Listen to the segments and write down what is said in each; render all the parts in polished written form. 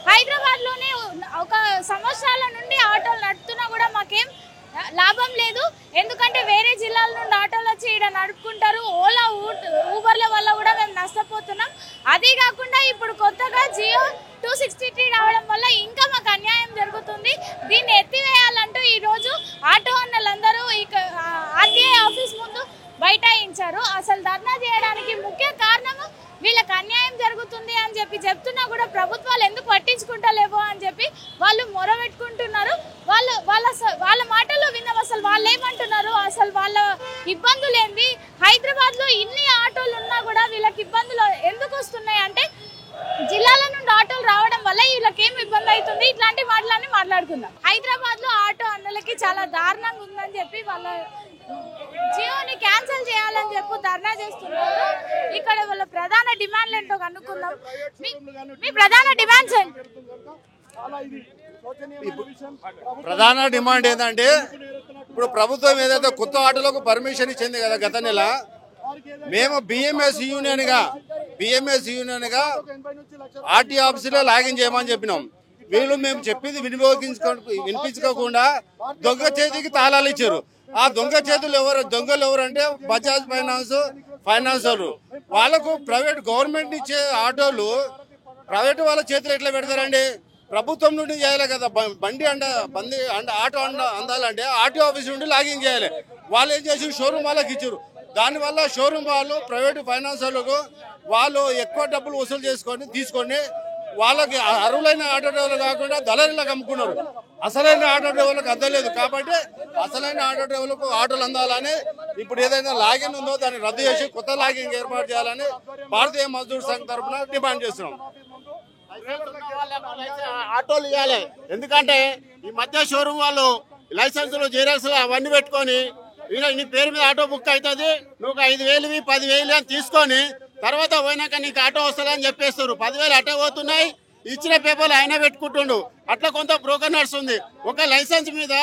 హైదరాబాద్లోనే ఒక సంవత్సరాల నుండి ఆటోలు నడుపుతున్నా కూడా మాకేం లాభం లేదు. ఎందుకంటే వేరే జిల్లాల నుండి ఆటోలు వచ్చి ఇక్కడ నడుపుకుంటారు. ఓలా ఊబర్ల వల్ల కూడా మేము నష్టపోతున్నాం. అదే కాకుండా ఇప్పుడు కొత్తగా జియో 263 రావడం వల్ల ఇంకా మాకు అన్యాయం జరుగుతుంది. దీన్ని ఎత్తివేయాలంటూ ఈరోజు ఆటో అన్నలందరూ ఆర్టీఐ ఆఫీస్ ముందు బైఠాయించారు. అసలు ధర్నా చేయడానికి ముఖ్య కారణం వీళ్ళకి అన్యాయం జరుగుతుంది అని చెప్పి చెప్తున్నా కూడా ప్రభుత్వాలు ఎందుకు పట్టించుకుంటలేవో అని చెప్పి వాళ్ళు మొరబెట్టుకుంటున్నారు. వాళ్ళ మాటల్లో విన్నాం. అసలు వాళ్ళు ఏమంటున్నారు, అసలు వాళ్ళ ఇబ్బందులు ఏంది, హైదరాబాద్లో ఇన్ని ఆటోలు ఉన్నా కూడా వీళ్ళకి ఇబ్బందులు ఎందుకు వస్తున్నాయి అంటే జిల్లాల నుండి ఆటోలు రావడం వల్ల వీళ్ళకి ఏం ఇబ్బంది అవుతుంది. ఇట్లాంటి మాటలన్నీ మాట్లాడుకుందాం. హైదరాబాద్లో ఆటో అన్నలకి చాలా దారుణంగా ఉందని చెప్పి వాళ్ళ జియోని క్యాన్సిల్ చేయాలని చెప్పి ధర్నా చేస్తున్నారు. ఇక్కడ వాళ్ళ ప్రధాన డిమాండ్లు ఏంటో కనుక్కుందాం. మీ ప్రధాన డిమాండ్స్ ఏంటి? ప్రధాన డిమాండ్ ఏంటంటే ఇప్పుడు ప్రభుత్వం ఏదైతే కొత్త ఆటోలకు పర్మిషన్ ఇచ్చింది కదా గత నెల, మేము బిఎంఎస్ యూనియన్ గా ఆర్టీ ఆఫీసులో లాగిన్ చేయమని చెప్పినాం. వీళ్ళు మేము చెప్పింది వినిపించుకోకుండా దొంగ చేతికి తాళాలు ఇచ్చారు. ఆ దొంగలు ఎవరు అంటే బజాజ్ ఫైనాన్స్ వాళ్ళకు ప్రైవేట్ గవర్నమెంట్ ఇచ్చే ఆటోలు ప్రైవేట్ వాళ్ళ చేతులు ఎట్లా పెడతారండి? ప్రభుత్వం నుండి చేయాలి కదా. ఆటో అందాలంటే ఆర్టీ ఆఫీస్ నుండి లాగిన్ చేయాలి. వాళ్ళు ఏం చేసి షోరూమ్ వాళ్ళకి ఇచ్చారు. దానివల్ల షోరూమ్ వాళ్ళు ప్రైవేట్ ఫైనాన్స్ వాళ్ళు ఎక్కువ డబ్బులు వసూలు తీసుకొని వాళ్ళకి అర్హులైన ఆటో డ్రైవర్లు కాకుండా దళారీలకు అమ్ముకున్నారు. అసలైన ఆటో డ్రైవర్లకు అందలేదు. కాబట్టి అసలైన ఆటో డ్రైవర్లకు ఆటోలు అందాలని ఇప్పుడు ఏదైనా లాగిన్ ఉందో దాన్ని రద్దు చేసి కొత్త లాగిన్ ఏర్పాటు చేయాలని భారతీయ మజ్దూర్ సంఘ్ తరఫున డిమాండ్ చేస్తున్నాం. ఆటోలు ఇవ్వాలి. ఎందుకంటే ఈ మధ్య షోరూమ్ వాళ్ళు లైసెన్సులు జిరాక్స్లు అవన్నీ పెట్టుకొని నీ పేరు మీద ఆటో బుక్ అవుతుంది, నువ్వు 5,000 10,000 అని తీసుకొని తర్వాత పోయినాక నీకు ఆటో వస్తుందని చెప్పేస్తారు. 10,000 ఆటో పోతున్నాయి, ఇచ్చిన పేపర్లు ఆయన పెట్టుకుంటుండు. అట్లా కొంత బ్రోకర్ నడుస్తుంది. ఒక లైసెన్స్ మీద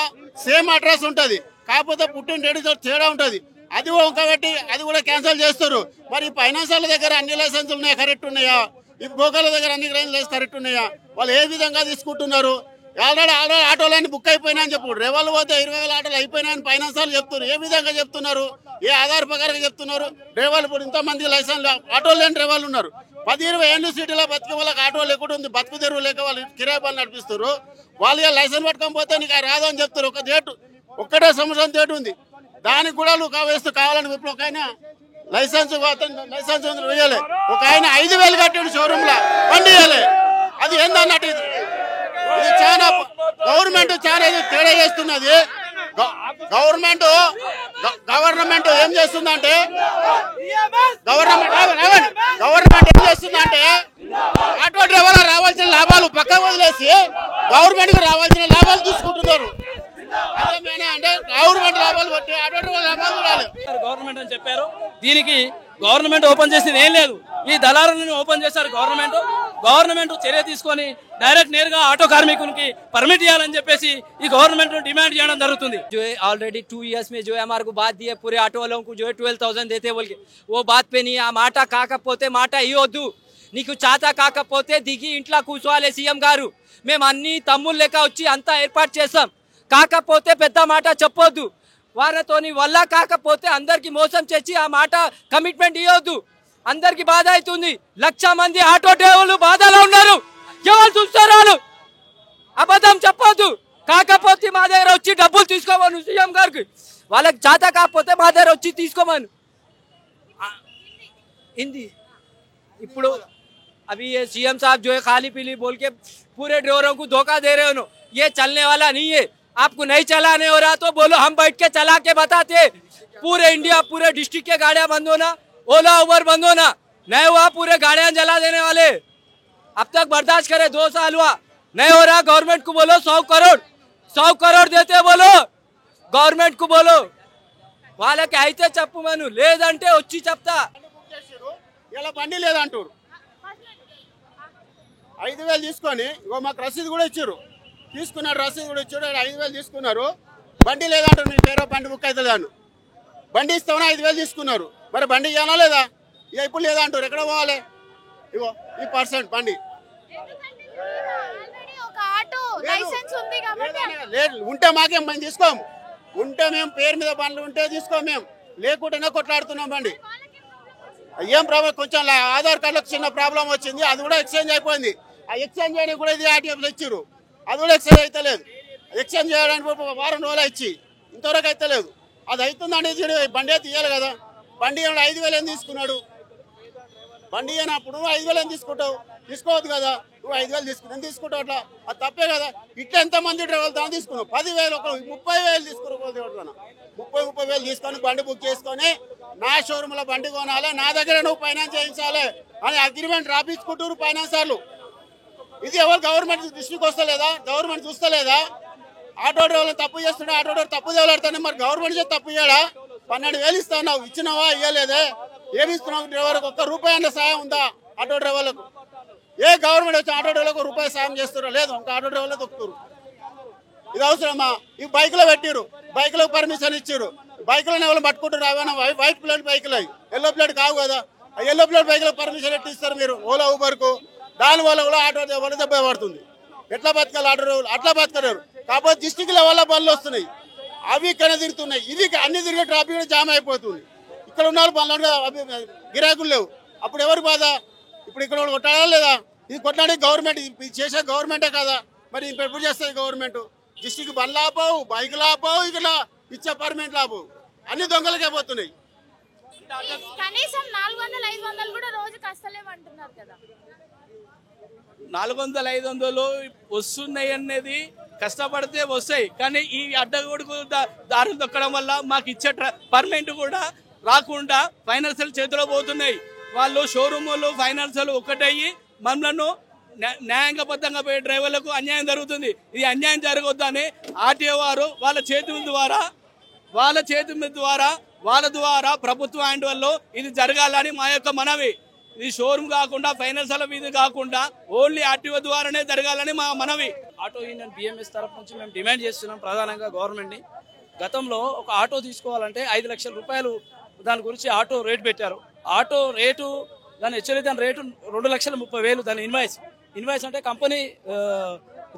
సేమ్ అడ్రస్ ఉంటుంది, కాకపోతే పుట్టిన డేట్తో తేడా ఉంటుంది. అది కాబట్టి అది కూడా క్యాన్సిల్ చేస్తారు. మరి ఫైనాన్స్ వాళ్ళ దగ్గర అన్ని లైసెన్సులు ఉన్నాయి, కరెక్ట్ ఉన్నాయా? ఈ బ్రోకర్ల దగ్గర అన్ని లైసెన్స్ కరెక్ట్ ఉన్నాయా? వాళ్ళు ఏ విధంగా తీసుకుంటున్నారు? ఆల్రెడీ ఆటోలన్నీ బుక్ అయిపోయినాయని చెప్పు. డ్రైవర్లు పోతే 20,000 ఆటోలు అయిపోయినాయని ఫైనాన్స్ వాళ్ళు చెప్తున్నారు. ఏ విధంగా చెప్తున్నారు? ఏ ఆధార ప్రకారంగా చెప్తున్నారు? డ్రైవర్లు ఇప్పుడు ఇంతమంది లైసెన్స్ ఆటోలు లేని డ్రైవర్లు ఉన్నారు. 10-20 ఏళ్ళు సిటీలో బతికే వాళ్ళకి ఆటోలు ఎక్కడ ఉంది? బతుకు తెరువు లేక వాళ్ళు కిరాయి పనులు నడిపిస్తారు. వాళ్ళు లైసెన్స్ పట్టుకొని పోతే నీకు రాదు అని చెప్తారు. ఒక్కటే సంవత్సరం డేట్ ఉంది, దానికి కూడా నువ్వు కావేస్తూ కావాలని ఇప్పుడు ఒక ఆయన లైసెన్స్ వేయాలి. ఒక ఆయన 5,000 కట్టాడు షోరూమ్ లో బండి వేయాలి. అది ఏందన్నట్టు ఇది చాలా గవర్నమెంట్ చాలా తేడా చేస్తున్నది. గవర్నమెంట్ ఏం చేస్తుందంటే ఆటో డ్రైవర్ రావాల్సిన లాభాలు పక్క వదిలేసి గవర్నమెంట్ కు రావాల్సిన లాభాలు తీసుకుంటున్నారు. అంటే గవర్నమెంట్ లాభాలు బట్టి ఆటో డ్రైవర్ లాభాలు రాలేదు. గవర్నమెంట్ అని చెప్పారు. దీనికి గవర్నమెంట్ ఓపెన్ చేసింది ఏం లేదు. ఈ దళారులను ఓపెన్ చేశారు గవర్నమెంట్ చర్య తీసుకొని డైరెక్ట్ నేరుగా ఆటో కార్మికునికి పర్మిట్ ఇవ్వాలని చెప్పేసి ఈ గవర్నమెంట్ డిమాండ్ చేయడం జరుగుతుంది. ऑलरेडी 2 इयर्स में जो है हमारे को बात दिए पूरे ऑटो वालों को जो है 12,000 देते बोल के वो बात पे नहीं. ఆ మాట కాకపోతే మాట ఇవ్వద్దు. నీకు చాత కాకపోతే దిగి ఇంట్లో కూర్చోవాలి సీఎం గారు. మేము అన్ని తమ్ముళ్ళు లెక్క వచ్చి అంతా ఏర్పాటు చేస్తాం. కాకపోతే పెద్ద మాట చెప్పొద్దు. వారితోని వల్ల కాకపోతే అందరికి మోసం చేసి ఆ మాట కమిట్మెంట్ ఇవ్వద్దు. అందరికి బాధ అవుతుంది. 1,00,000 మంది ఆటో డ్రైవర్లు బాధలో ఉన్నారు. ఎవరు చూస్తారు? అబద్ధం చెప్పొద్దు. కాకపోతే మా దగ్గర వచ్చి డబ్బులు తీసుకోమను సీఎం గారికి. వాళ్ళకి చేత కాకపోతే మా దగ్గర వచ్చి తీసుకోమను. हिंदी ఇప్పుడు अभी ये सीएम साहब जो है खाली पीली बोल के पूरे ड्राइवरों को धोखा दे रहे हो. ये चलने वाला नहीं है. आपको नहीं चलाने हो रहा तो बोलो, हम बैठ के चला के बताते. पूरे इंडिया पूरे डिस्ट्रिक्ट के गाड़ियां बंद होना, ओला उबर बंद होना नहीं हुआ, पूरे गाड़ियां जला देने वाले. अब तक बर्दाश्त करे 2 साल हुआ, नहीं हो रहा. गवर्नमेंट को बोलो 100 करोड़ देते बोलो. गवर्नमेंट को बोलो. వాళ్ళకి అయితే చెప్పు మను, లేదంటే వచ్చి చెప్తా. ఇలా బండి లేదంటారు. 5,000 తీసుకొని ఇగో మాకు రసీదు కూడా ఇచ్చారు, తీసుకున్నారు, రసీదు కూడా ఇచ్చారు. 5,000 తీసుకున్నారు, బండి లేదంటారు. మీ పేరు బండి బుక్ అవుతుంది అని బండి ఇస్తామని 5,000 తీసుకున్నారు. మరి బండి ఇవ్వాలా లేదా? ఇక ఇప్పుడు లేదా అంటారు. ఎక్కడ పోవాలి? ఇగో ఈ పర్సెంట్ బండి లేదు. ఉంటే మాకేం మేము తీసుకోము. ఉంటే మేము పేరు మీద బండ్లు ఉంటే తీసుకోము. మేము లేకుంటేనే కొట్లాడుతున్నాం బండి. ఏం ప్రాబ్లం, కొంచెం ఆధార్ కార్డులకు చిన్న ప్రాబ్లం వచ్చింది, అది కూడా ఎక్స్చేంజ్ అయిపోయింది. ఆ ఎక్స్చేంజ్ చేయడానికి కూడా ఇది ఆర్టీఎఫ్లో ఇచ్చారు, అది కూడా ఎక్స్చేంజ్ అయితే లేదు. ఎక్స్చేంజ్ చేయడానికి వారం రోజులు ఇచ్చి ఇంతవరకు అయితే లేదు. అది అవుతుందండి, బండి తీయాలి కదా. బండి 5,000 ఏం తీసుకున్నాడు? బండి అయినప్పుడు 5,000 ఏం తీసుకుంటావు? తీసుకోవద్దు కదా. నువ్వు 5,000 తీసుకుని తీసుకుంటావు, అట్లా అది తప్పే కదా. ఇట్లా ఎంతమంది డ్రైవర్లు దాన్ని తీసుకున్నావు? 10,000 ఒక 30,000 తీసుకున్నావు. 30,000 తీసుకొని బండి బుక్ చేసుకొని నా షోరూంలో బండి కొనాలి, నా దగ్గర నువ్వు ఫైనాన్స్ చేయించాలి అని అగ్రిమెంట్ రాపించుకుంటారు ఫైనాన్సర్లు. ఇది ఎవరు గవర్నమెంట్ దృష్టికి వస్తలేదా? గవర్నమెంట్ చూస్తలేదా? ఆటో డ్రైవర్లు తప్పు చేస్తుండే, ఆటో డ్రైవర్ తప్పు తేలాడుతానే, మరి గవర్నమెంట్ చేసి తప్పు ఇయ్యాడా? 12,000 ఇస్తావు, ఇచ్చినావా? ఇవ్వలేదే. ఏమి ఇస్తున్నావు? డ్రైవర్కి ₹1 సాయం ఉందా ఆటో డ్రైవర్లకు? ఏ గవర్నమెంట్ వచ్చి ఆటో డ్రైవర్లకు ₹1 సాయం చేస్తారో లేదు, ఇంకా ఆటో డ్రైవర్లు తొక్కుతారు. ఇది అవసరమా? ఈ బైక్లో పెట్టిరు, బైక్లకు పర్మిషన్ ఇచ్చారు, బైక్లను ఎవరు పట్టుకుంటారు? అవన్నీ వైట్ ప్లేట్ బైక్లు, అవి ఎల్లో ప్లేట్ కావు కదా. ఆ ఎల్లో ప్లేట్ బైక్లకు పర్మిషన్ ఎట్టి ఇస్తారు మీరు ఓలా ఊబర్కు? దానివల్ల కూడా ఆటో డ్రైవర్లు దెబ్బ పడుతుంది. ఎట్లా బతకాలి ఆటో డ్రైవర్లు? అట్లా బతకలేరు. కాకపోతే డిస్టిక్ లెవెల్లో బండ్లు వస్తున్నాయి, అవి ఇక్కడ తిరుగుతున్నాయి. ఇది అన్ని తిరిగే ట్రాఫిక్ జామ్ అయిపోతుంది. ఇక్కడ ఉన్న వాళ్ళు బండ్లు గిరాకులు లేవు. అప్పుడు ఎవరు బాధ? ఇప్పుడు ఇక్కడ కొట్టాలా లేదా? ఇది కొట్లాడే గవర్నమెంట్, ఇది చేసే గవర్నమెంటే కదా. మరి ఇప్పుడు ఎప్పుడు చేస్తుంది గవర్నమెంట్? డిస్టిక్ బండ్లు ఆపవు, బైకులు ఆపవు, ఇక్కడ ఇచ్చే పర్మిట్లు ఆపవు, అన్ని దొంగలకే పోతున్నాయి. కనీసం 400-500 కూడా రోజుకి వస్తలేమంటున్నారు కదా. 400-500 వస్తున్నాయి అనేది కష్టపడితే వస్తాయి, కానీ ఈ అడ్డగొడుగు దారులు తొక్కడం వల్ల మాకు ఇచ్చే పర్మనెంట్ కూడా రాకుండా ఫైనాన్షియల్ చేతిలో పోతున్నాయి. వాళ్ళు షోరూములు ఫైనాన్షియల్ ఒక్కటయ్యి మమ్మల్ని న్యాయంగా బద్దంగా పోయే డ్రైవర్లకు అన్యాయం జరుగుతుంది. ఇది అన్యాయం జరగొద్దని ఆర్టీఓ వారు వాళ్ళ చేతుల ద్వారా ప్రభుత్వ హ్యాండ్ వల్ల ఇది జరగాలని మా యొక్క మనవి. ఇది షోరూమ్ కాకుండా ఫైనాన్షియల్ మీద కాకుండా ఓన్లీ ఆర్టీఓ ద్వారానే జరగాలని మా మనవి. ఆటో యూనియన్ బిఎంఎస్ తరఫు నుంచి మేము డిమాండ్ చేస్తున్నాం ప్రధానంగా గవర్నమెంట్ని. గతంలో ఒక ఆటో తీసుకోవాలంటే 5 లక్షల రూపాయలు దాని గురించి ఆటో రేటు పెట్టారు. ఆటో రేటు దాని హెచ్చరిక దాని రేటు 2,30,000 దాని ఇన్వాయిస్ అంటే కంపెనీ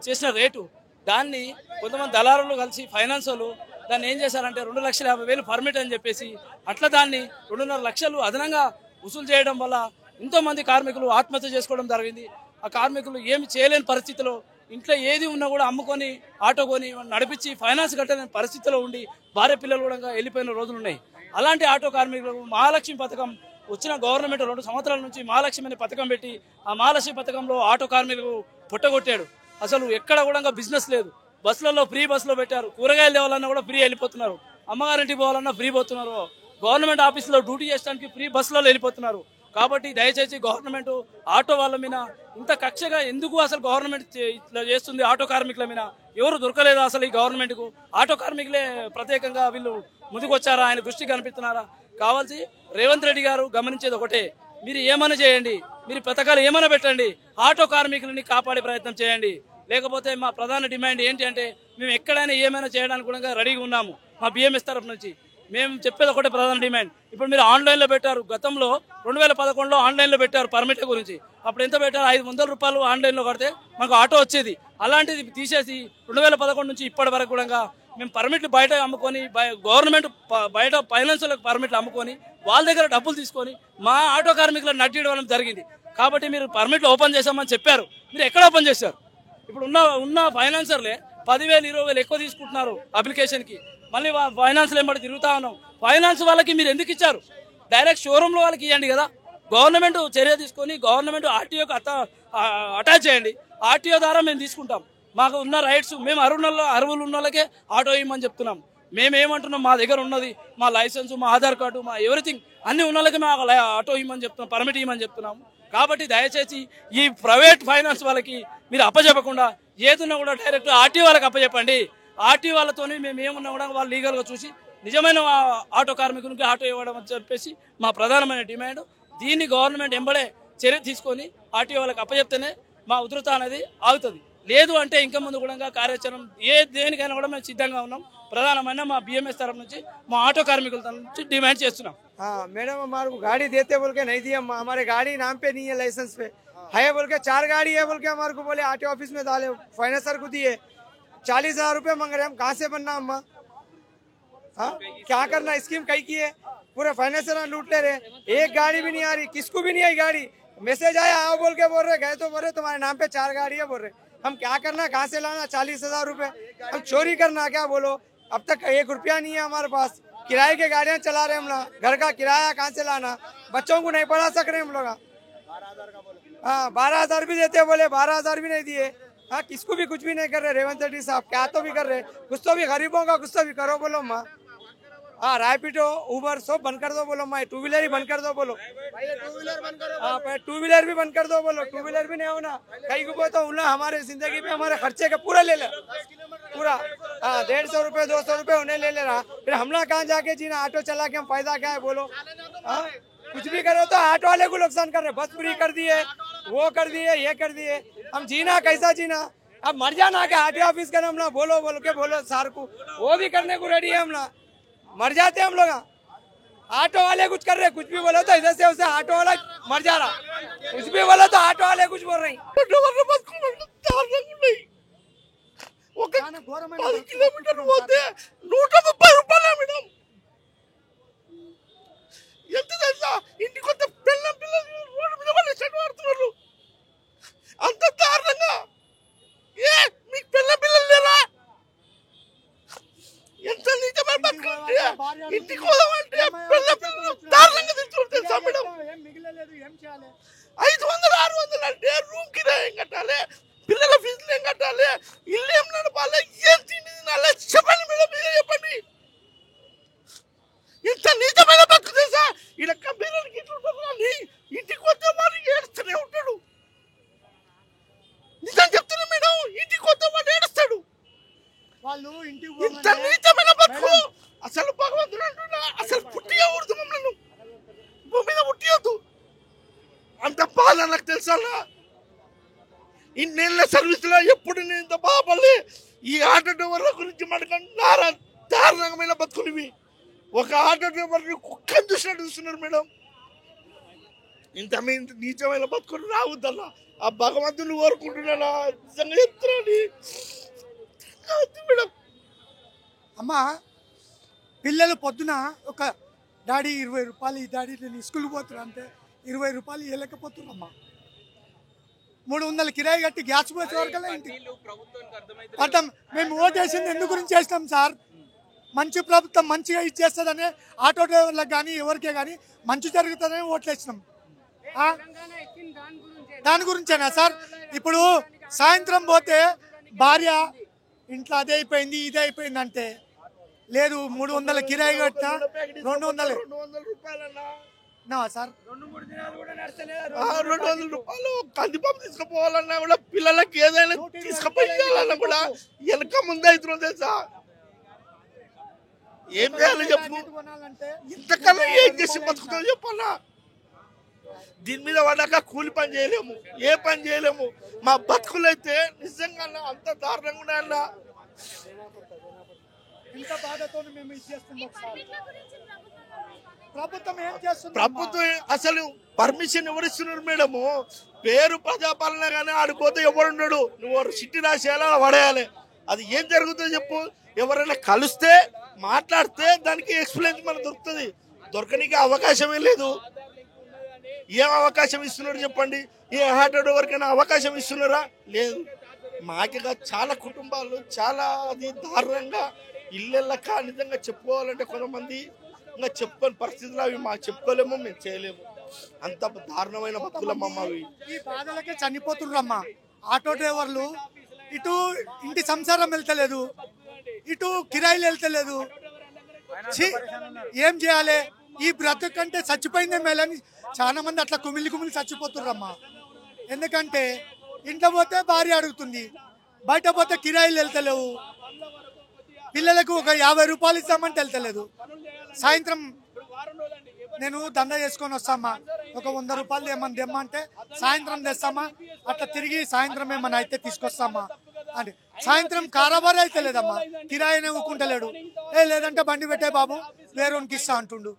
చేసిన రేటు. దాన్ని కొంతమంది దళారులు కలిసి ఫైనాన్స్ వాళ్ళు దాన్ని ఏం చేశారంటే 2,50,000 పర్మిట్ అని చెప్పేసి అట్లా దాన్ని 2.5 లక్షలు అదనంగా వసూలు చేయడం వల్ల ఎంతోమంది కార్మికులు ఆత్మహత్య చేసుకోవడం జరిగింది. ఆ కార్మికులు ఏమి చేయలేని పరిస్థితిలో ఇంట్లో ఏది ఉన్నా కూడా అమ్ముకొని ఆటో కొని నడిపించి ఫైనాన్స్ కట్టలేని పరిస్థితిలో ఉండి భార్య పిల్లలు కూడా వెళ్ళిపోయిన రోజులు ఉన్నాయి. అలాంటి ఆటో కార్మికులకు మహాలక్ష్మి పథకం వచ్చిన గవర్నమెంట్ 2 సంవత్సరాల నుంచి మహాలక్ష్మి అనే పథకం పెట్టి ఆ మహాలక్ష్మి పథకంలో ఆటో కార్మికులు పుట్టగొట్టాడు. అసలు ఎక్కడ కూడా బిజినెస్ లేదు. బస్సులలో ఫ్రీ బస్సులో పెట్టారు, కూరగాయలు తేవాలన్నా కూడా ఫ్రీ వెళ్ళిపోతున్నారు, అమ్మగారింటికి పోవాలన్నా ఫ్రీ పోతున్నారు, గవర్నమెంట్ ఆఫీసులో డ్యూటీ చేయడానికి ఫ్రీ బస్సులో వెళ్ళిపోతున్నారు. కాబట్టి దయచేసి గవర్నమెంట్ ఆటో వాళ్ళ మీద ఇంత కక్షగా ఎందుకు అసలు గవర్నమెంట్ ఇట్లా చేస్తుంది? ఆటో కార్మికుల మీద ఎవరు దొరకలేదు అసలు ఈ గవర్నమెంట్కు? ఆటో కార్మికులే ప్రత్యేకంగా వీళ్ళు ముందుకు వచ్చారా? ఆయన దృష్టి కనిపిస్తున్నారా? కావాల్సి రేవంత్ రెడ్డి గారు గమనించేది ఒకటే, మీరు ఏమైనా చేయండి, మీరు పథకాలు ఏమైనా పెట్టండి, ఆటో కార్మికులని కాపాడే ప్రయత్నం చేయండి. లేకపోతే మా ప్రధాన డిమాండ్ ఏంటి అంటే మేము ఎక్కడైనా ఏమైనా చేయడానికి కూడా రెడీగా ఉన్నాము. మా బిఎంఎస్ తరఫు నుంచి మేము చెప్పేది ఒకటే ప్రధాన డిమాండ్. ఇప్పుడు మీరు ఆన్లైన్లో పెట్టారు, గతంలో 2011లో ఆన్లైన్లో పెట్టారు పర్మిట్ల గురించి. అప్పుడు ఎంత పెట్టారు? 500 రూపాయలు ఆన్లైన్లో కడితే మాకు ఆటో వచ్చేది. అలాంటిది తీసేసి 2011 నుంచి ఇప్పటి వరకు కూడా మేము పర్మిట్లు బయట అమ్ముకొని గవర్నమెంట్ బయట ఫైనాన్షియల్ పర్మిట్లు అమ్ముకొని వాళ్ళ దగ్గర డబ్బులు తీసుకొని మా ఆటో కార్మికులను నడ్డివ్వడం జరిగింది. కాబట్టి మీరు పర్మిట్లు ఓపెన్ చేసామని చెప్పారు, మీరు ఎక్కడ ఓపెన్ చేశారు? ఇప్పుడు ఉన్న ఫైనాన్సర్లే 10,000, 20,000 ఎక్కువ తీసుకుంటున్నారు అప్లికేషన్కి. మళ్ళీ ఫైనాన్స్లో ఏమంటే తిరుగుతా ఉన్నాం. ఫైనాన్స్ వాళ్ళకి మీరు ఎందుకు ఇచ్చారు? డైరెక్ట్ షోరూంలో వాళ్ళకి ఇవ్వండి కదా. గవర్నమెంట్ చర్య తీసుకొని గవర్నమెంట్ ఆర్టీఓకి అటాచ్ చేయండి. ఆర్టీఓ ద్వారా మేము తీసుకుంటాం. మాకు ఉన్న రైట్స్ మేము అర్హులు ఉన్న వాళ్ళకే ఆటో ఇవ్వమని చెప్తున్నాం. మేమేమంటున్నాం, మా దగ్గర ఉన్నది మా లైసెన్స్, మా ఆధార్ కార్డు, మా ఎవ్రీథింగ్ అన్ని ఉన్న వాళ్ళకి మేము ఆటో ఇవ్వమని చెప్తున్నాం, పర్మిట్ ఇవ్వమని చెప్తున్నాము. కాబట్టి దయచేసి ఈ ప్రైవేట్ ఫైనాన్స్ వాళ్ళకి మీరు అప్పచెప్పకుండా ఏదున్నా కూడా డైరెక్ట్ ఆర్టీ వాళ్ళకి అప్పచెప్పండి. ఆర్టీ వాళ్ళతో మేము ఏమున్నా కూడా వాళ్ళు లీగల్గా చూసి నిజమైన ఆటో కార్మికునికి ఆటో ఇవ్వడం అని చెప్పేసి మా ప్రధానమైన డిమాండ్. దీన్ని గవర్నమెంట్ ఎంబడే చర్య తీసుకొని ఆర్టీఓ వాళ్ళకి అప్పచెప్తేనే మా ఉధృత అనేది ఆగుతుంది. లేదు అంటే ఇంకా ముందు కూడా కార్యాచరణ దేనికైనా కూడా మేము సిద్ధంగా ఉన్నాం. ప్రధానమైన మా BMS तरफ నుంచి మా ఆటో కార్మికుల तरफ నుంచి డిమాండ్ చేస్తున్నాం. मैडम हमारे को गाड़ी देते बोल के नहीं दिया, हमारे गाड़ी नाम पे नहीं है, लाइसेंस पे है बोल के 4 गाड़ी है बोल के हमारे को बोले आरटीओ ऑफिस में डाले, फाइनेंसर को दिए 40,000 रुपये मांग रहे, हम कहाँ से बनना अम्मा? हाँ क्या करना, स्कीम कहीं की है, पूरे फाइनेंसर लूट ले रहे, एक गाड़ी भी नहीं आ रही, किसको भी नहीं आई गाड़ी, मैसेज आया आओ बोल के बोल रहे, गए तो बोल रहे तुम्हारे नाम पे 4 गाड़ी है बोल रहे, हम क्या करना, कहाँ से लाना 40,000 रुपये, हम चोरी करना क्या बोलो? अब तक 1 रुपया नहीं है हमारे पास, किराए के गाड़ियाँ चला रहे हम लोग, घर का किराया कहाँ से लाना, बच्चों को नहीं पढ़ा सक रहे हम लोग। हाँ 12,000 भी देते बोले, 12,000 भी नहीं दिए। हाँ किसको भी कुछ भी नहीं कर रहे रेवंत रेड्डी साहब, क्या तो भी कर रहे, कुछ तो भी गरीबों का कुछ तो भी करो बोलो माँ। हाँ रैपिडो उबर सब बंद कर दो बोलो माँ, 2 व्हीलर ही बंद कर दो बोलो, हाँ 2 व्हीलर भी बंद कर दो बोलो, 2 व्हीलर भी नहीं होना कहीं को तो उन्हें हमारे जिंदगी में हमारे खर्चे का पूरा ले ले पूरा। हाँ 150 रुपये 200 रुपये उन्हें ले रहा, फिर हम लोग कहाँ जाके जीना, ऑटो चला के हम फायदा क्या है बोलो। हाँ कुछ भी करो तो ऑटो वाले को नुकसान कर रहे, बस फ्री कर दिए, वो कर दिए, ये कर दिए, हम जीना कैसा जीना, अब मर जाना क्या, आरटीओ ऑफिस का हम लोग बोलो बोल के बोलो सार को, वो भी करने को रेडी है, हम लोग मर जाते हम लोग। ऑटो वाले कुछ कर रहे, कुछ भी बोलो तो इधर से उसे ऑटो वाला मर जा रहा, कुछ भी बोलो तो ऑटो वाले कुछ बोल रही। 10 కిలోమీటర్లు పోతే 130 రూపాయలు మేడం. ఎంత తెలుసా, ఇంటికి కొత్త పిల్లలు రోడ్డు మీద వాళ్ళు చెట్టు పడుతున్నారు అంత దారుణంగా. మీకు పిల్లలు లేరా? ఎంత నిజమైన బతుకుంటే ఇంటికి పోదామంటే పిల్లలు దారుణంగా తింటున్నారు తెలుసా మేడం. 500 600 అంటే రూమ్ కిరాయి ఏం కట్టాలి, పిల్లల ఫీజులు ఏం కట్టాలి, ఇల్లు ఏం నడపాలి, ఏం తిండి తినాలి చెప్పండి మేడం, మీరే చెప్పండి. ఎంత నీచమైన బతుకు తెలుసా. ఇలా కంపెనీలకి ఇట్లుంటారు, ఇంటికి వస్తే వాడు ఏడుస్తూనే ఉంటాడు. నిజం చెప్తున్నా మేడం, ఇంటికి వస్తే వాడు ఏడుస్తాడు. ఇంత నీచమైన బతుకు అసలు భగవంతుడు అంటున్నా, అసలు పుట్టియకూడదు మమ్మల్ని, భూమి మీద పుట్టియొద్దు. అంత బాధ నాకు తెలుసా. ఇన్నేళ్ళ సర్వీసులో ఎప్పుడు నేను ఇంత బాధపడలే. ఈ ఆటో డ్రైవర్ల గురించి మనకు దారుణమైన బతుకులు ఇవి. ఒక ఆటో డ్రైవర్ని కుక్కని చూసినట్టు చూస్తున్నారు మేడం. ఇంత నీచమైన బతుకులు రావద్దన్నా, ఆ భగవంతుని కోరుకుంటున్నా, నిజంగా చెప్తున్నాను మేడం. అమ్మా పిల్లలు పొద్దున ఒక డాడీ 20 రూపాయలు, ఈ డాడీ నేను స్కూల్కి పోతున్నా అంటే 20 రూపాయలు ఇవ్వలేకపోతున్నామ్మా. 300 కిరాయి కట్టి గ్యాస్ పోసే వరకల్లా ఇంటికి అర్థం. మేము ఓటేసింది ఎందు గురించి చేస్తాం సార్, మంచి ప్రభుత్వం మంచిగా ఇచ్చేస్తుందనే ఆటో డ్రైవర్లకు కానీ ఎవరికే కానీ మంచి జరుగుతుందని ఓట్లు వేసినాం. దాని గురించేనా సార్? ఇప్పుడు సాయంత్రం పోతే భార్య ఇంట్లో అదే అయిపోయింది ఇదే అయిపోయింది అంటే లేదు, 300 కిరాయి కట్టినా 200 సార్, 200 రూపాయలు కందిపప్పు తీసుకుపోవాలన్నా కూడా, పిల్లలకి ఏదైనా తీసుకుపోయాలన్నా కూడా వెనక ముందే అవుతున్నాం తెలుసా. ఏం చేయాలి చెప్పు, ఇంతకన్నా ఏం చేసి బతుకుతుందో చెప్పన్నా. దీని మీద పడ్డాక కూలి పని చేయలేము, ఏ పని చేయలేము. మా బతుకులు అయితే నిజంగా అంత దారుణంగా ఉన్నాయన్నా. ఇంత బాధతో మేము ఇచ్చేస్తున్నాం సార్. ప్రభుత్వం ఏం చేస్తుంది? ప్రభుత్వం అసలు పర్మిషన్ ఎవరిస్తున్నారు మేడము? పేరు ప్రజాపాలన కానీ ఆడిపోతే ఎవరున్నాడు, నువ్వు సిట్టి రాసేయాలి పడేయాలి. అది ఏం జరుగుతుందో చెప్పు. ఎవరైనా కలిస్తే మాట్లాడితే దానికి ఎక్స్ప్లెయిన్ మనకు దొరుకుతుంది. దొరకనికి అవకాశమే లేదు. ఏం అవకాశం ఇస్తున్నారు చెప్పండి? ఏ ఆటో డ్రైవర్కైనా అవకాశం ఇస్తున్నారా? లేదు. మాకిగా చాలా కుటుంబాలు చాలా అది దారుణంగా ఇళ్ళెళ్ళక నిజంగా చెప్పుకోవాలంటే కొంతమంది ఇంకా చెప్పుకోని పరిస్థితులు అవి మాకు చెప్పుకోలేము, మేము చేయలేము. అంత దారుణమైన బతుకులమ్మ అవి. ఈ బాధలకే చనిపోతున్నారమ్మా ఆటో డ్రైవర్లు. ఇటు ఇంటి సంసారం వెళ్తలేదు, ఇటు కిరాయిలు వెళ్తలేదు. ఏం చేయాలి? ఈ బ్రతుకు కంటే చచ్చిపోయిందే మేలని చాలా మంది అట్లా కుమిలి చచ్చిపోతున్నారమ్మా. ఎందుకంటే ఇంట్లో పోతే భార్య అడుగుతుంది, బయట పోతే కిరాయిలు వెళ్తలేవు, పిల్లలకు ఒక 50 రూపాయలు ఇస్తామంటే వెళ్తలేదు. సాయంత్రం నేను దందా చేసుకొని వస్తామా, ఒక 100 రూపాయలు ఏమన్నా తెమ్మంటే సాయంత్రం తెస్తామా, అట్లా తిరిగి సాయంత్రం ఏమన్నా అయితే తీసుకొస్తామా అంటే సాయంత్రం కారాబార్ అయితే లేదమ్మా, కిరాయినే ఊకుంటలేడు. లేదంటే బండి పెట్టే బాబు వేరేకి ఇస్తా అంటుండు.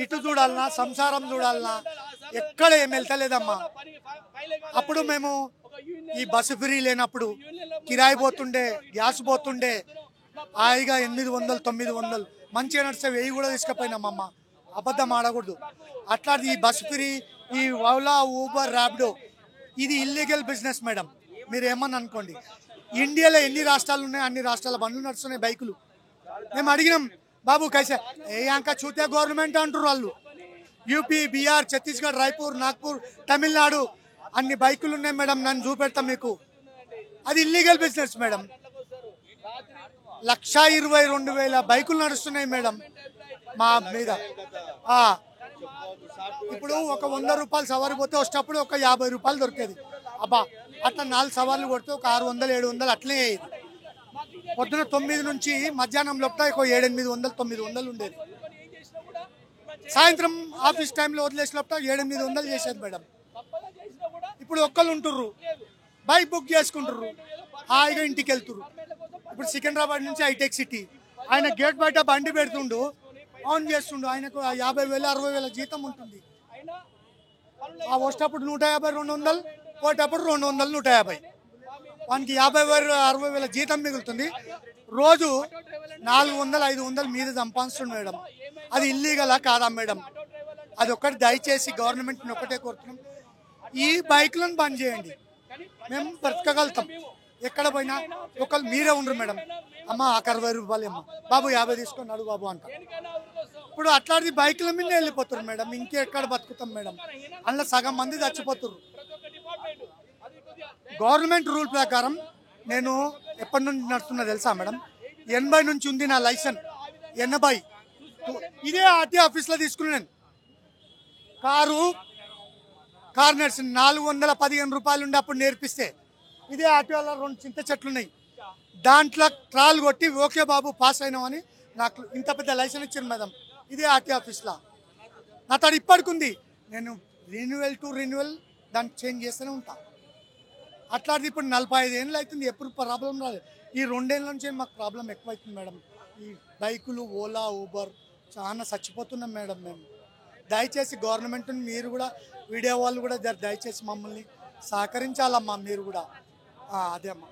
ఇటు చూడాలన్నా సంసారం చూడాలన్నా ఎక్కడ ఏం వెళ్తలేదమ్మా. అప్పుడు మేము ఈ బస్సు ఫ్రీ లేనప్పుడు కిరాయి పోతుండే, గ్యాస్ పోతుండే, హాయిగా 800 900 మంచిగా నడిస్తే 1000 కూడా తీసుకుపోయినామమ్మ. అబద్ధం ఆడకూడదు. అట్లాంటి ఈ బస్సు ఫ్రీ, ఈ ఓలా, ఊబర్, ర్యాపిడో ఇది ఇల్లీగల్ బిజినెస్ మేడం. మీరు ఏమని అనుకోండి, ఇండియాలో ఎన్ని రాష్ట్రాలు ఉన్నాయి అన్ని రాష్ట్రాల బండ్లు నడుస్తున్నాయి, బైకులు. మేము అడిగినాం బాబు కైసే ఇంకా చూతే గవర్నమెంట్ అంటారు వాళ్ళు. యూపీ, బీహార్, ఛత్తీస్గఢ్, రాయ్పూర్, నాగ్పూర్, తమిళనాడు అన్ని బైకులు ఉన్నాయి మేడం, నన్ను చూపెడతాం మీకు. అది ఇల్లీగల్ బిజినెస్ మేడం. 1,22,000 బైకులు నడుస్తున్నాయి మేడం మా మీద. ఇప్పుడు ఒక 100 రూపాయలు సవారి పోతే వచ్చేటప్పుడు ఒక 50 రూపాయలు దొరికేది. అబ్బా అట్లా 4 సవార్లు కొడితే ఒక 600 700 అట్లనే అయ్యేది. పొద్దున 9 నుంచి మధ్యాహ్నం లోపల ఒక 700 800 900 ఉండేది. సాయంత్రం ఆఫీస్ టైంలో వదిలేసి లోపల 700 800 చేసేది మేడం. ఇప్పుడు ఒక్కళ్ళు ఉంటుర్రు, బైక్ బుక్ చేసుకుంటుర్రు, హాయిగా ఇంటికి వెళ్తుర్రు. ఇప్పుడు సికింద్రాబాద్ నుంచి హైటెక్ సిటీ, ఆయన గేట్ బయట బండి పెడుతుండు, ఆన్ చేస్తుండు. ఆయనకు 50,000 60,000 జీతం ఉంటుంది. వచ్చేటప్పుడు 150 200, పోయేటప్పుడు 200 150. వానికి 50,000 60,000 జీతం మిగులుతుంది. రోజు 400 500 మీద సంపాదిస్తుంది మేడం. అది ఇల్లీగలా కాదా మేడం? అది ఒక్కటి దయచేసి గవర్నమెంట్ని ఒకటే కోరుతున్నాం, ఈ బైక్లను బంద్ చేయండి. మేము బ్రతకగలుగుతాం. ఎక్కడ పోయినా ఒకళ్ళు మీరే ఉండరు మేడం. అమ్మ ఆ 60 రూపాయలు అమ్మ, బాబు 50 తీసుకొని అడుగు బాబు అంట. ఇప్పుడు అట్లాంటి బైకుల మీద వెళ్ళిపోతారు మేడం. ఇంకెక్కడ బతుకుతాం మేడం? అందులో సగం మంది చచ్చిపోతారు. గవర్నమెంట్ రూల్ ప్రకారం నేను ఎప్పటి నుంచి నడుస్తున్నా తెలుసా మేడం? 80 నుంచి ఉంది నా లైసెన్స్. 80 ఇదే ఆర్టీ ఆఫీస్లో తీసుకున్నాను. కారు నడిచింది 415 రూపాయలు ఉండి అప్పుడు నేర్పిస్తే, ఇదే ఆటోలో 2 చింత చెట్లు ఉన్నాయి, దాంట్లో ట్రాల్ కొట్టి ఓకే బాబు పాస్ అయినామని నాకు ఇంత పెద్ద లైసెన్స్ ఇచ్చాను మేడం. ఇదే ఆర్టీ ఆఫీస్లో నా తడు ఇప్పటికుంది. నేను రెన్యువల్ దాన్ని చేంజ్ చేస్తూనే ఉంటా. అట్లాంటిది ఇప్పుడు 45 ఏళ్ళు అవుతుంది, ఎప్పుడు ప్రాబ్లం రాలేదు. ఈ 2 ఏళ్ళ నుంచి మాకు ప్రాబ్లం ఎక్కువైతుంది మేడం. ఈ బైకులు, ఓలా, ఊబర్ చాలా చచ్చిపోతున్నాం మేడం మేము. దయచేసి గవర్నమెంట్ మీరు కూడా, వీడియో వాళ్ళు కూడా దయచేసి మమ్మల్ని సహకరించాలమ్మా మీరు కూడా. అదే అమ్మా.